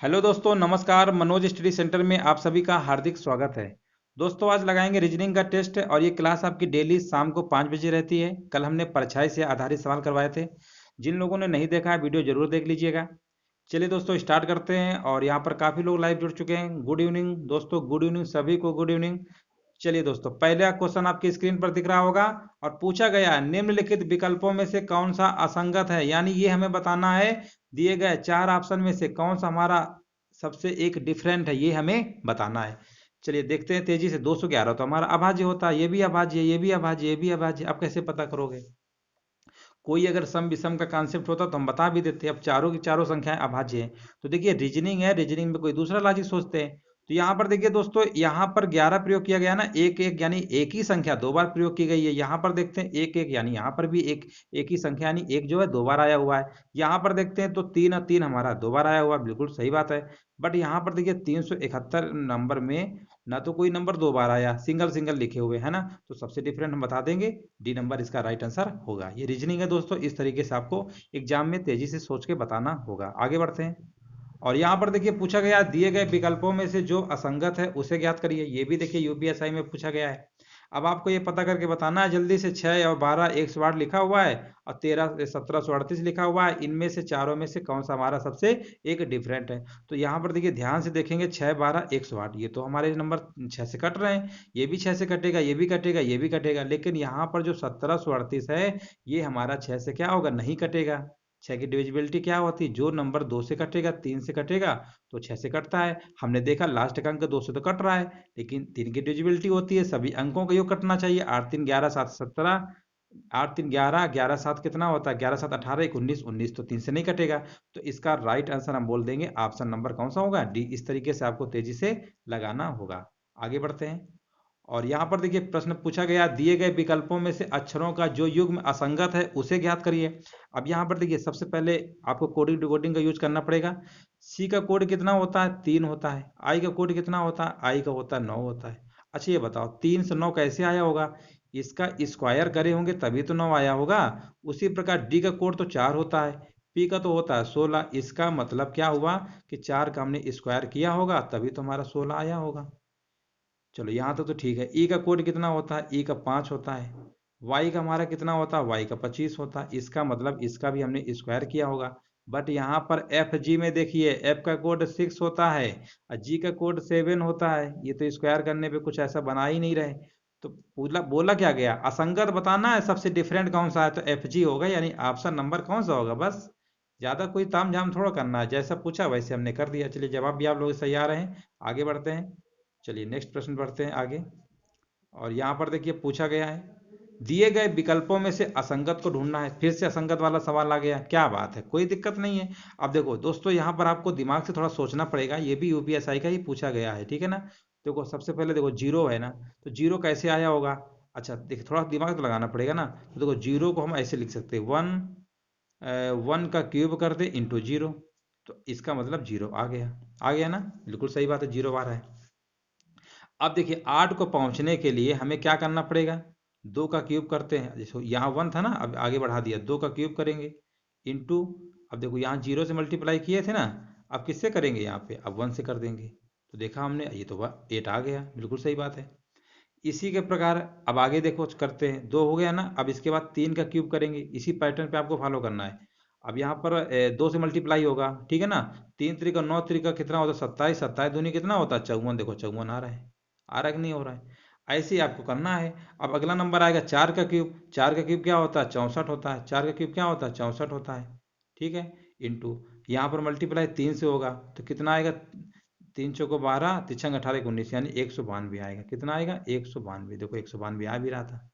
Hello दोस्तों, नमस्कार। Manoj study centre में आप सभी का हार्दिक स्वागत है। दोस्तों, आज लगाएंगे रीजनिंग का टेस्ट और ये क्लास आपकी डेली शाम को 5 बजे रहती है। कल हमने परछाई से आधारित सवाल करवाए थे। जिन लोगों ने नहीं देखा है वीडियो जरूर देख लीजिएगा। चलिए दोस्तों, स्टार्ट करते हैं। और यहाँ पर काफ़ी लोग लाइव जुड़ चुके हैं। गुड इवनिंग दोस्तों, गुड इवनिंग सभी को, गुड इवनिंग। चलिए दोस्तों, पहला क्वेश्चन आपकी स्क्रीन पर दिख रहा होगा और पूछा गया है, निम्नलिखित विकल्पों में से कौन सा असंगत है। यानी ये हमें बताना है, दिए गए 4 ऑप्शन में से कौन सा हमारा सबसे एक डिफरेंट है, ये हमें बताना है। चलिए देखते हैं तेजी से। 211 तो हमारा अभाज्य होता है, ये भी अभाज्य है, ये भी अभाज्य, ये भी अभाज्य। आप कैसे पता करोगे? कोई अगर सम विषम का कॉन्सेप्ट होता तो हम बता भी देते। अब चारों की चारों संख्याएं अभाज्य हैं, तो देखिए रीजनिंग है, रीजनिंग में कोई दूसरा लॉजिक सोचते हैं। तो यहाँ पर देखिए दोस्तों, यहाँ पर 11 प्रयोग किया गया ना, एक एक यानी एक ही संख्या 2 बार प्रयोग की गई है। यहाँ पर देखते हैं एक एक, यानी यहाँ पर भी एक एक ही संख्या, यानी एक जो है 2 बार आया हुआ है। यहाँ पर देखते हैं तो 3 और 3 हमारा 2 बार आया हुआ है, बिल्कुल सही बात है। बट यहाँ पर देखिए 371 नंबर में ना तो कोई नंबर 2 बार आया, सिंगल सिंगल लिखे हुए है ना। तो सबसे डिफरेंट हम बता देंगे, डी नंबर इसका राइट आंसर होगा। ये रीजनिंग है दोस्तों, इस तरीके से आपको एग्जाम में तेजी से सोच के बताना होगा। आगे बढ़ते हैं। और यहाँ पर देखिए पूछा गया, दिए गए विकल्पों में से जो असंगत है उसे ज्ञात करिए। ये भी देखिए यूपीएसआई में पूछा गया है। अब आपको ये पता करके बताना है जल्दी से। 6 और 12 108 लिखा हुआ है और 13 1738 लिखा हुआ है। इनमें से चारों में से कौन सा हमारा सबसे एक डिफरेंट है? तो यहाँ पर देखिए ध्यान से देखेंगे, 6 12 108, ये तो हमारे नंबर 6 से कट रहे हैं। ये भी 6 से कटेगा, ये भी कटेगा, ये भी कटेगा। लेकिन यहाँ पर जो 1738 है, ये हमारा 6 से क्या होगा? नहीं कटेगा। 6 की डिविजिबिलिटी क्या होती है? जो नंबर 2 से कटेगा, 3 से कटेगा तो 6 से कटता है। हमने देखा लास्ट का अंक 2 से तो कट रहा है, लेकिन 3 की डिविजिबिलिटी होती है, सभी अंकों का योग कटना चाहिए। 8 3 11 7 17, 8 3 11, 11 7 कितना होता है? 11 7 18, 1 19, 19 तो 3 से नहीं कटेगा। तो इसका राइट आंसर हम बोल देंगे ऑप्शन नंबर कौन सा होगा? डी। इस तरीके से आपको तेजी से लगाना होगा। आगे बढ़ते हैं। और यहाँ पर देखिए प्रश्न पूछा गया, दिए गए विकल्पों में से अक्षरों का जो युग्म असंगत है उसे ज्ञात करिए। अब यहाँ पर देखिए सबसे पहले आपको कोडिंग डिकोडिंग का यूज करना पड़ेगा। सी का कोड कितना होता है? 3 होता है। आई का कोड कितना होता है? आई का होता है 9 होता है। अच्छा ये बताओ, 3 से 9 कैसे आया होगा? इसका स्क्वायर करे होंगे तभी तो 9 आया होगा। उसी प्रकार डी का कोड तो 4 होता है, पी का तो होता है 16। इसका मतलब क्या हुआ कि 4 का हमने स्क्वायर किया होगा तभी तो हमारा 16 आया होगा। चलो यहाँ तक तो ठीक है। ई का कोड कितना होता है? ई का 5 होता है। वाई का हमारा कितना होता है? वाई का 25 होता है। इसका मतलब इसका भी हमने स्क्वायर किया होगा। बट यहाँ पर एफ जी में देखिए, एफ का कोड 6 होता है और जी का कोड 7 होता है। ये तो स्क्वायर करने पे कुछ ऐसा बना ही नहीं रहे। तो बोला बोला क्या गया? असंगत बताना है, सबसे डिफरेंट कौन सा है? तो एफ जी होगा, यानी ऑप्शन नंबर कौन सा होगा? बस ज्यादा कोई ताम झाम थोड़ा करना है, जैसा पूछा वैसे हमने कर दिया। चलिए जवाब भी आप लोग सही आ रहे हैं। आगे बढ़ते हैं। चलिए नेक्स्ट प्रश्न पढ़ते हैं आगे। और यहाँ पर देखिए पूछा गया है, दिए गए विकल्पों में से असंगत को ढूंढना है। फिर से असंगत वाला सवाल आ गया। क्या बात है, कोई दिक्कत नहीं है। अब देखो दोस्तों, यहाँ पर आपको दिमाग से थोड़ा सोचना पड़ेगा। ये भी यूपीएसआई का ही पूछा गया है, ठीक है ना। देखो सबसे पहले देखो जीरो है ना, तो जीरो कैसे आया होगा? अच्छा देखिए, थोड़ा दिमाग तो लगाना पड़ेगा ना। तो देखो जीरो को हम ऐसे लिख सकते हैं, 1 का क्यूब कर दे इंटू जीरो, तो इसका मतलब जीरो आ गया। आ गया ना, बिल्कुल सही बात है, जीरो आ रहा है। अब देखिए 8 को पहुंचने के लिए हमें क्या करना पड़ेगा? 2 का क्यूब करते हैं। जैसे यहाँ 1 था ना, अब आगे बढ़ा दिया, 2 का क्यूब करेंगे इंटू, अब देखो यहाँ जीरो से मल्टीप्लाई किए थे ना, अब किससे करेंगे? यहाँ पे अब 1 से कर देंगे। तो देखा हमने, ये तो 8 आ गया, बिल्कुल सही बात है। इसी के प्रकार अब आगे देखो करते हैं। 2 हो गया ना, अब इसके बाद 3 का क्यूब करेंगे। इसी पैटर्न पे आपको फॉलो करना है। अब यहाँ पर 2 से मल्टीप्लाई होगा, ठीक है ना। 3 त्रिका 9 त्रिका कितना होता है? 27, 27 दूनी कितना होता है? 54। देखो 54 आ रहा है, आ रहा है कि नहीं हो रहा है? ऐसे ही आपको करना है। अब अगला नंबर आएगा 4 का क्यूब। 4 का क्यूब क्या होता है? 64 होता है। 4 का क्यूब क्या होता है? 64 होता है, ठीक है। इंटू यहाँ पर मल्टीप्लाई 3 से होगा तो कितना आएगा? 3 चौको 12, तिरछंग 18 19, यानी 192 आएगा। कितना आएगा? 192। देखो 192 आ भी रहा था।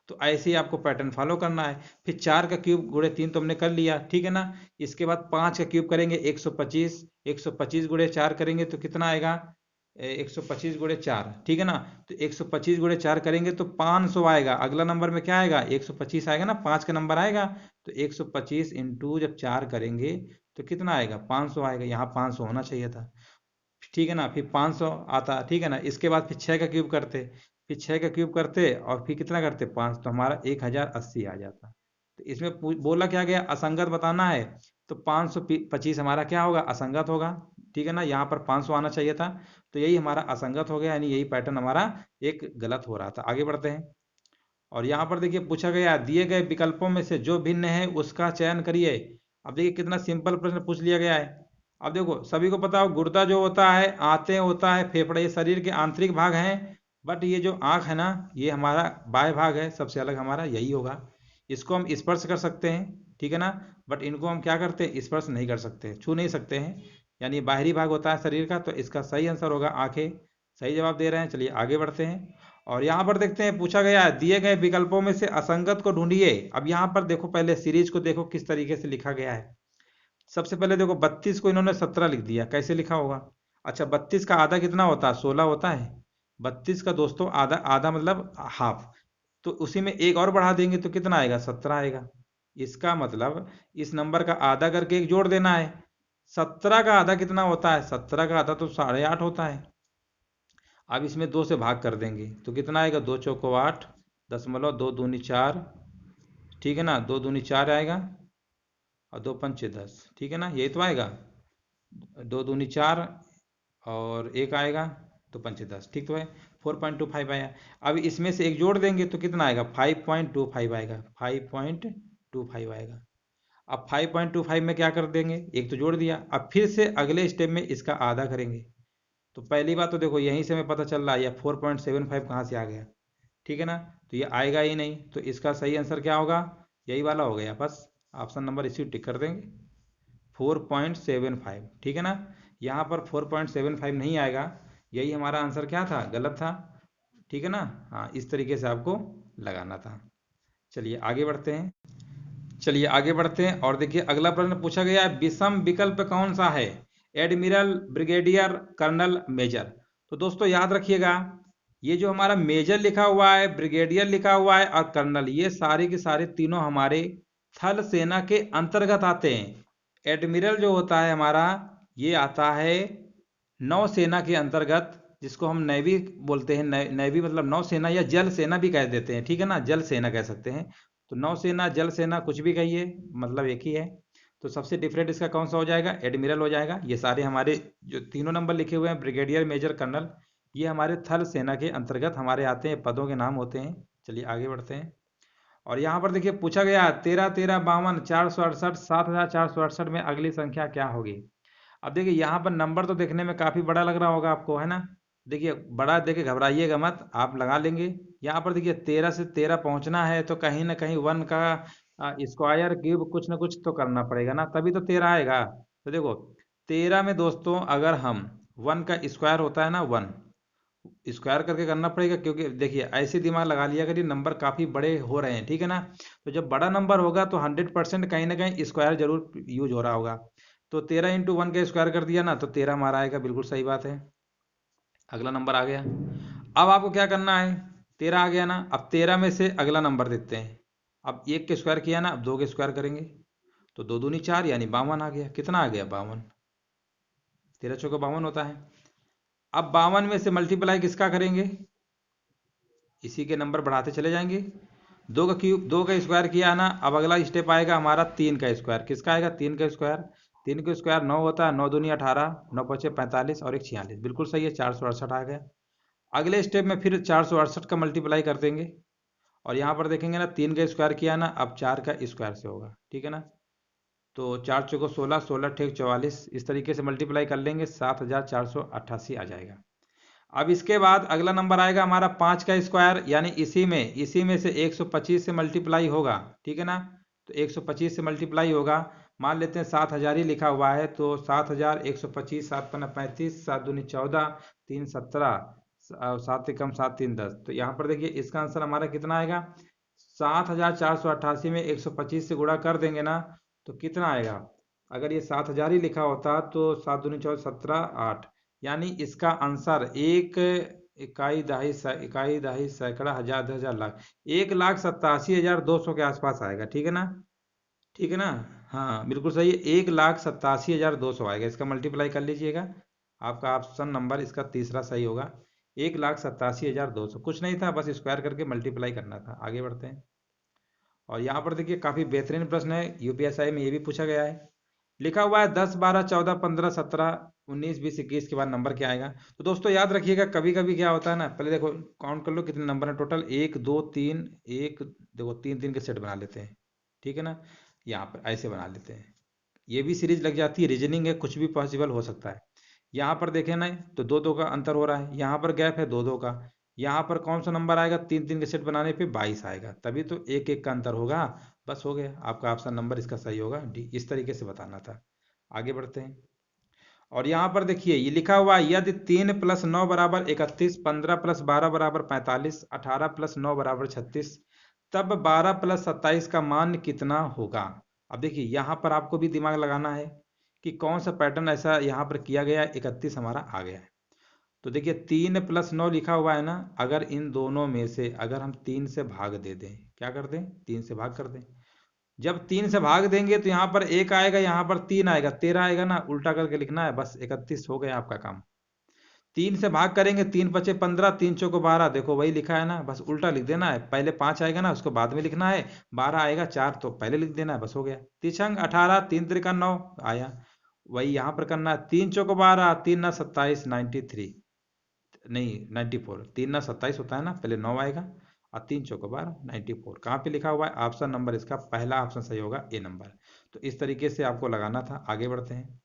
तो ऐसे ही आपको पैटर्न फॉलो करना है। फिर 4 का क्यूब गुणे 3 तो हमने कर लिया, ठीक है ना। इसके बाद 5 का क्यूब करेंगे, 125। 125 गुणे 4 करेंगे तो कितना आएगा? 125 गुणे 4, ठीक है ना। तो 125 गुणे 4 करेंगे तो 500 आएगा। अगला नंबर में क्या आएगा? 125 आएगा ना, 5 का नंबर आएगा। तो 125 इंटू जब 4 करेंगे तो कितना आएगा? 500 आएगा। यहाँ 500 होना चाहिए था, ठीक है ना। फिर 500 आता, ठीक है ना। इसके बाद फिर 6 का क्यूब करते, फिर 6 का क्यूब करते और फिर कितना करते? 5, तो हमारा 1080 आ जाता। तो इसमें बोला क्या गया? असंगत बताना है। तो 525 हमारा क्या होगा? असंगत होगा, ठीक है ना, यहाँ पर 500 आना चाहिए था, तो यही हमारा असंगत हो गया, यानी यही पैटर्न हमारा एक गलत हो रहा था। आगे बढ़ते हैं। और यहाँ पर देखिए पूछा गया दिए गए विकल्पों में से जो भिन्न है उसका चयन करिए। अब देखिए कितना सिंपल प्रश्न पूछ लिया गया है। अब देखो सभी को पता हो गुर्दा जो होता है आंतें होता है फेफड़े, ये शरीर के आंतरिक भाग हैं, बट ये जो आंख है ना ये हमारा बाह्य भाग है, सबसे अलग हमारा यही होगा। इसको हम स्पर्श कर सकते हैं, ठीक है ना, बट इनको हम क्या करते हैं, स्पर्श नहीं कर सकते, छू नहीं सकते हैं, यानी बाहरी भाग होता है शरीर का, तो इसका सही आंसर होगा आंखें। सही जवाब दे रहे हैं। चलिए आगे बढ़ते हैं। और यहाँ पर देखते हैं पूछा गया है दिए गए विकल्पों में से असंगत को ढूंढिए। अब यहाँ पर देखो पहले सीरीज को देखो किस तरीके से लिखा गया है। सबसे पहले देखो 32 को इन्होंने 17 लिख दिया, कैसे लिखा होगा। अच्छा 32 का आधा कितना होता है, 16 होता है। 32 का दोस्तों आधा, आधा मतलब हाफ, तो उसी में एक और बढ़ा देंगे तो कितना आएगा, 17 आएगा। इसका मतलब इस नंबर का आधा करके एक जोड़ देना है। 17 का आधा कितना होता है, 17 का आधा तो 8.5 होता है। अब इसमें 2 से भाग कर देंगे तो कितना आएगा, 2 चौको 8, 0.2 दूनी 4, ठीक है ना, 2 दूनी 4 आएगा और 2 पंचे 10, ठीक है ना, यही तो आएगा। 2 दूनी 4 और एक आएगा, तो पंचे 10, ठीक तो है। 4.25 आया। अब इसमें से एक जोड़ देंगे तो कितना आएगा, 5.25 आएगा, 5.25 आएगा। अब 5.25 में क्या कर देंगे, एक तो जोड़ दिया, अब फिर से अगले स्टेप में इसका आधा करेंगे। तो पहली बात तो देखो यहीं से हमें पता चल रहा है, यह 4.75 कहाँ से आ गया, ठीक है ना, तो ये आएगा ही नहीं, तो इसका सही आंसर क्या होगा, यही वाला हो गया, बस ऑप्शन नंबर इसी टिक कर देंगे, 4.75, ठीक है ना। यहाँ पर 4.75 नहीं आएगा, यही हमारा आंसर क्या था, गलत था, ठीक है ना। हाँ इस तरीके से आपको लगाना था। चलिए आगे बढ़ते हैं। चलिए आगे बढ़ते हैं और देखिए अगला प्रश्न पूछा गया है विषम विकल्प कौन सा है, एडमिरल, ब्रिगेडियर, कर्नल, मेजर। तो दोस्तों याद रखिएगा ये जो हमारा मेजर लिखा हुआ है, ब्रिगेडियर लिखा हुआ है और कर्नल, ये सारे के सारे तीनों हमारे थल सेना के अंतर्गत आते हैं। एडमिरल जो होता है हमारा ये आता है नौसेना के अंतर्गत, जिसको हम नेवी बोलते हैं, नेवी मतलब नौसेना या जल सेना भी कह देते हैं, ठीक है ना, जल सेना कह सकते हैं। तो नौसेना जल सेना कुछ भी कहिए मतलब एक ही है। तो सबसे डिफरेंट इसका कौन सा हो जाएगा, एडमिरल हो जाएगा। ये सारे हमारे जो तीनों नंबर लिखे हुए हैं ब्रिगेडियर, मेजर, कर्नल, ये हमारे थल सेना के अंतर्गत हमारे आते हैं, पदों के नाम होते हैं। चलिए आगे बढ़ते हैं। और यहाँ पर देखिए पूछा गया 13 13 52 468 7468 में अगली संख्या क्या होगी। अब देखिए यहाँ पर नंबर तो देखने में काफी बड़ा लग रहा होगा आपको, है ना। देखिए बड़ा देखे घबराइएगा मत, आप लगा लेंगे। यहाँ पर देखिए 13 से 13 पहुंचना है तो कहीं ना कहीं 1 का स्क्वायर क्यूब कुछ ना कुछ तो करना पड़ेगा ना, तभी तो 13 आएगा। तो देखो 13 में दोस्तों अगर हम 1 का स्क्वायर होता है ना, 1 स्क्वायर करके करना पड़ेगा, क्योंकि देखिए ऐसे दिमाग लगा लिया अगर ये नंबर काफी बड़े हो रहे हैं, ठीक है ना, तो जब बड़ा नंबर होगा तो 100% कहीं ना कहीं स्क्वायर जरूर यूज हो रहा होगा। तो 13 × 1 का स्क्वायर कर दिया ना तो 13 हमारा आएगा, बिल्कुल सही बात है। अगला नंबर आ गया। अब आपको क्या करना है, 13 आ गया ना, अब 13 में से अगला नंबर देखते हैं। अब 1 के स्क्वायर किया ना, अब 2 के स्क्वायर करेंगे तो 2 दूनी 4 यानी 52 आ गया। कितना आ गया, 52, 13 चौका 52 होता है। अब 52 में से मल्टीप्लाई किसका करेंगे, इसी के नंबर बढ़ाते चले जाएंगे। 2 का क्यूब, 2 का स्क्वायर किया ना, अब अगला स्टेप आएगा हमारा 3 का स्क्वायर। किसका आएगा, 3 का स्क्वायर। 3 का स्क्वायर 9 होता है, 9 दूनी 18, 9 पचे 45 और एक 46, बिल्कुल सही है, 468 आ गया। अगले स्टेप में फिर 468 का मल्टीप्लाई कर देंगे और यहाँ पर देखेंगे ना 3 का स्क्वायर किया ना, अब 4 का स्क्वायर से होगा, ठीक है ना। तो 4 चौको 16, 16 ठेक 44, इस तरीके से मल्टीप्लाई कर लेंगे, 7488 आ जाएगा। अब इसके बाद अगला नंबर आएगा हमारा 5 का स्क्वायर, यानी इसी में से 125 से मल्टीप्लाई होगा, ठीक है ना। तो 125 से मल्टीप्लाई होगा, मान लेते हैं 7000 ही लिखा हुआ है, तो 7000, 125, 7 पन्ना 35, 7 दूनी 14, 3 17, 7 कम 7 3 10। तो यहाँ पर देखिए इसका आंसर हमारा कितना आएगा, 7488 में 125 से गुणा कर देंगे ना तो कितना आएगा। अगर ये 7000 ही लिखा होता तो 7 दूनी 14, 17, 8, यानी इसका आंसर एक इकाई दहाई इकाई दहाई सैकड़ा हजार 10,000 लाख 1,87,200 के आसपास आएगा, ठीक है ना, ठीक है ना। हाँ बिल्कुल सही है, 1,87,200 आएगा। इसका मल्टीप्लाई कर लीजिएगा, आपका ऑप्शन नंबर इसका तीसरा सही होगा। 1,87,200 कुछ नहीं था, बस स्क्वायर करके मल्टीप्लाई करना था। आगे बढ़ते हैं। और यहाँ पर देखिए काफी बेहतरीन प्रश्न है, यूपीएसआई में ये भी पूछा गया है। लिखा हुआ है 10 12 14 15 17 19, 20, 21 के बाद नंबर क्या आएगा। तो दोस्तों याद रखिएगा, कभी कभी क्या होता है ना, पहले देखो काउंट कर लो कितने नंबर है टोटल, 1 2 3, एक देखो 3 3 के सेट बना लेते हैं, ठीक है ना, यहाँ पर ऐसे बना लेते हैं, ये भी सीरीज लग जाती है, रीजनिंग है, कुछ भी पॉसिबल हो सकता है। यहाँ पर देखें ना तो 2 2 का अंतर हो रहा है, यहाँ पर गैप है 2 2 का, यहाँ पर कौन सा नंबर आएगा, 3 3 के सेट बनाने पे 22 आएगा, तभी तो 1 1 का अंतर होगा। बस हो गया, आपका ऑप्शन नंबर इसका सही होगा डी। इस तरीके से बताना था। आगे बढ़ते हैं। और यहाँ पर देखिए ये लिखा हुआ है, यदि 3 + 9 = 31, 15 + 12 = 45, 18 + 9 = 36, तब 12 + 27 का मान कितना होगा। अब देखिए यहाँ पर आपको भी दिमाग लगाना है कि कौन सा पैटर्न ऐसा यहाँ पर किया गया है, 31 हमारा आ गया है। तो देखिए 3 + 9 लिखा हुआ है ना, अगर इन दोनों में से अगर हम 3 से भाग दे दें, क्या कर दें, 3 से भाग कर दें, जब 3 से भाग देंगे तो यहाँ पर 1 आएगा, यहाँ पर 3 आएगा, 13 आएगा ना, उल्टा करके लिखना है, बस 31 हो गया आपका काम। 3 से भाग करेंगे, 3 × 5 = 15, 3 × 4 = 12, देखो वही लिखा है ना, बस उल्टा लिख देना है, पहले 5 आएगा ना उसको बाद में लिखना है, 12 आएगा 4 तो पहले लिख देना है, बस हो गया। तिछंग 18, 3 × 3 = 9 आया, वही यहाँ पर करना है, 3 × 4 = 12, 3 × 9 = 27, 93 नहीं 94, 3 × 9 = 27 होता है ना, पहले 9 आएगा और 3 × 4 = 12, 94 कहाँ पे लिखा हुआ है, ऑप्शन नंबर इसका पहला ऑप्शन सही होगा, ए नंबर। तो इस तरीके से आपको लगाना था। आगे बढ़ते हैं।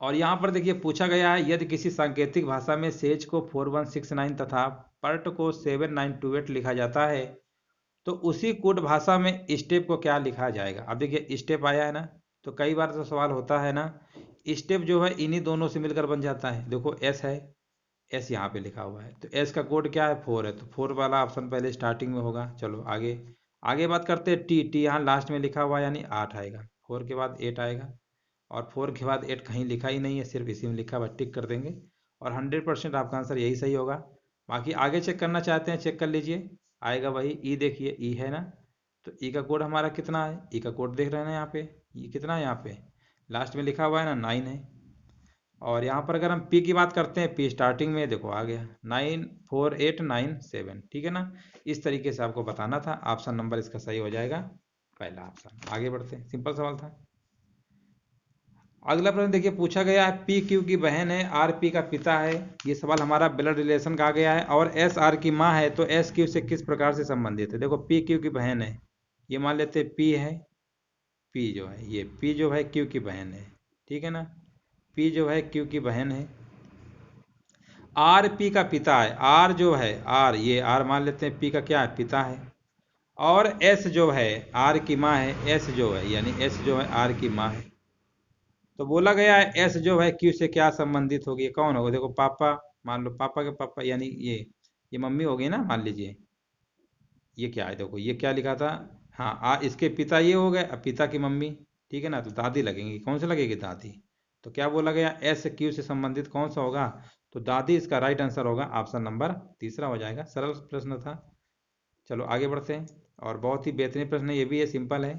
और यहाँ पर देखिए पूछा गया है, यदि किसी सांकेतिक भाषा में सेज को 4169 तथा पर्ट को 7928 लिखा जाता है, तो उसी कोड भाषा में स्टेप को क्या लिखा जाएगा। अब देखिए स्टेप आया है ना, तो कई बार तो सवाल होता है ना, स्टेप जो है इन्हीं दोनों से मिलकर बन जाता है। देखो एस है, एस यहाँ पे लिखा हुआ है, तो एस का कोड क्या है, 4 है, तो 4 वाला ऑप्शन पहले स्टार्टिंग में होगा। चलो आगे आगे बात करते हैं। टी टी यहाँ लास्ट में लिखा हुआ है, यानी 8 आएगा, 4 के बाद 8 आएगा, और 4 के बाद 8 कहीं लिखा ही नहीं है, सिर्फ इसी में लिखा हुआ, टिक कर देंगे और 100% आपका आंसर यही सही होगा। बाकी आगे चेक करना चाहते हैं, चेक कर लीजिए, आएगा वही ई। देखिए ई है ना, तो ई का कोड हमारा कितना है, ई का कोड देख रहे हैं ना यहाँ पे, ये कितना है, यहाँ पे लास्ट में लिखा हुआ है ना 9 है। और यहाँ पर अगर हम पी की बात करते हैं, पी स्टार्टिंग में देखो आ गया 94897, ठीक है ना। इस तरीके से आपको बताना था, ऑप्शन नंबर इसका सही हो जाएगा, पहला ऑप्शन। आगे बढ़ते हैं, सिंपल सवाल था। अगला प्रश्न देखिए पूछा गया है, पी क्यू की बहन है, आर पी का पिता है, ये सवाल हमारा ब्लड रिलेशन का आ गया है, और एस आर की माँ है, तो एस क्यू से किस प्रकार से संबंधित है। देखो पी क्यू की बहन है, ये मान लेते हैं पी है, पी जो है ये पी जो है क्यू की बहन है, ठीक है ना, पी जो है क्यू की बहन है। आर पी का पिता है, आर जो है आर, ये आर मान लेते हैं पी का क्या है, पिता है, और एस जो है आर की माँ है, एस जो है यानी एस जो है आर की माँ है। तो बोला गया है एस जो है क्यू से क्या संबंधित होगी, कौन होगा। देखो पापा, मान लो पापा के पापा, यानी ये मम्मी होगी ना, मान लीजिए ये क्या है, देखो ये क्या लिखा था, हाँ इसके पिता ये हो गए, अब पिता की मम्मी, ठीक है ना, तो दादी लगेंगी, कौन से लगेगी, दादी। तो क्या बोला गया, एस क्यू से संबंधित कौन सा होगा, तो दादी इसका राइट आंसर होगा, ऑप्शन नंबर तीसरा हो जाएगा। सरल प्रश्न था। चलो आगे बढ़ते हैं, और बहुत ही बेहतरीन प्रश्न है, ये भी है, सिंपल है।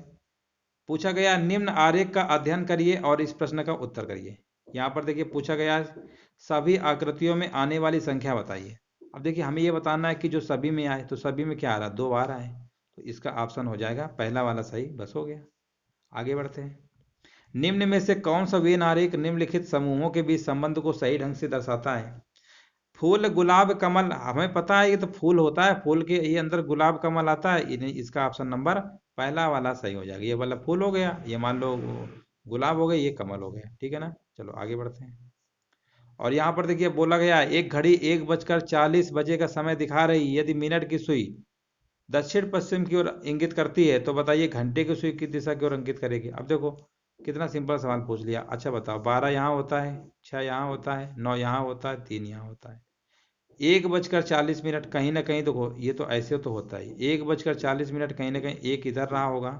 पूछा गया निम्न आरेख का अध्ययन करिए और इस प्रश्न का उत्तर करिए। यहाँ पर देखिए पूछा गया सभी आकृतियों में आने वाली संख्या बताइए। अब देखिए हमें ये बताना है कि जो सभी में आए, तो सभी में क्या आ रहा है, 2 बार आए, तो इसका ऑप्शन हो जाएगा पहला वाला सही, बस हो गया। आगे बढ़ते हैं। निम्न में से कौन सा वेन आरेख निम्नलिखित समूहों के बीच संबंध को सही ढंग से दर्शाता है। फूल, गुलाब, कमल, हमें पता है ये तो फूल होता है, फूल के ये अंदर गुलाब कमल आता है, इसका ऑप्शन नंबर पहला वाला सही हो जाएगा। ये वाला फूल हो गया, ये मान लो गुलाब हो गया, ये कमल हो गया, ठीक है ना। चलो आगे बढ़ते हैं। और यहाँ पर देखिए बोला गया एक घड़ी 1:40 बजे का समय दिखा रही, यदि मिनट की सुई दक्षिण पश्चिम की ओर इंगित करती है, तो बताइए घंटे की सुई किस दिशा की ओर इंगित करेगी। अब देखो कितना सिंपल सवाल पूछ लिया। अच्छा बताओ, 12 यहाँ होता है, 6 यहाँ होता है, 9 यहाँ होता है, 3 यहाँ होता है, 1:40 कहीं ना कहीं देखो, ये तो ऐसे तो होता है, 1:40 कहीं ना कहीं एक इधर रहा होगा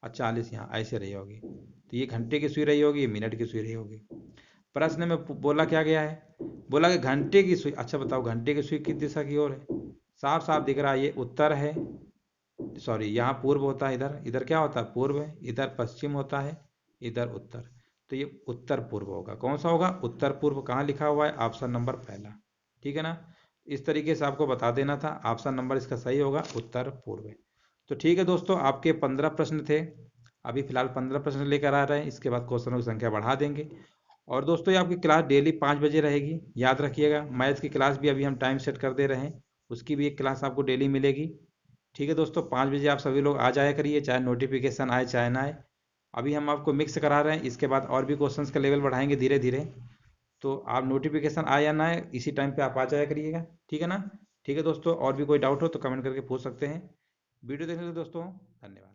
और 40 यहाँ ऐसे रही होगी, तो ये घंटे की सुई रही होगी, ये मिनट की सुई रही होगी। प्रश्न में बोला क्या गया है, बोला कि घंटे की सुई। अच्छा बताओ घंटे की सुई किस दिशा की ओर है, साफ साफ दिख रहा है, ये उत्तर है, सॉरी यहाँ पूर्व होता है, इधर इधर क्या होता है, पूर्व है, इधर पश्चिम होता है, इधर उत्तर, तो ये उत्तर पूर्व होगा। कौन सा होगा, उत्तर पूर्व। कहाँ लिखा हुआ है, ऑप्शन नंबर पहला, ठीक है ना। इस तरीके से आपको बता देना था, ऑप्शन नंबर इसका सही होगा, उत्तर पूर्व। तो ठीक है दोस्तों, आपके 15 प्रश्न थे, अभी फिलहाल 15 प्रश्न लेकर आ रहे हैं, इसके बाद क्वेश्चनों की संख्या बढ़ा देंगे। और दोस्तों ये आपकी क्लास डेली 5 बजे रहेगी, याद रखिएगा। मैथ की क्लास भी अभी हम टाइम सेट कर दे रहे हैं, उसकी भी एक क्लास आपको डेली मिलेगी। ठीक है दोस्तों, 5 बजे आप सभी लोग आ जाया करिए, चाहे नोटिफिकेशन आए चाहे ना आए। अभी हम आपको मिक्स करा रहे हैं, इसके बाद और भी क्वेश्चंस का लेवल बढ़ाएंगे धीरे धीरे। तो आप नोटिफिकेशन आए या ना आए, इसी टाइम पे आप आ जाया करिएगा, ठीक है ना। ठीक है दोस्तों, और भी कोई डाउट हो तो कमेंट करके पूछ सकते हैं। वीडियो देखने के लिए दोस्तों धन्यवाद।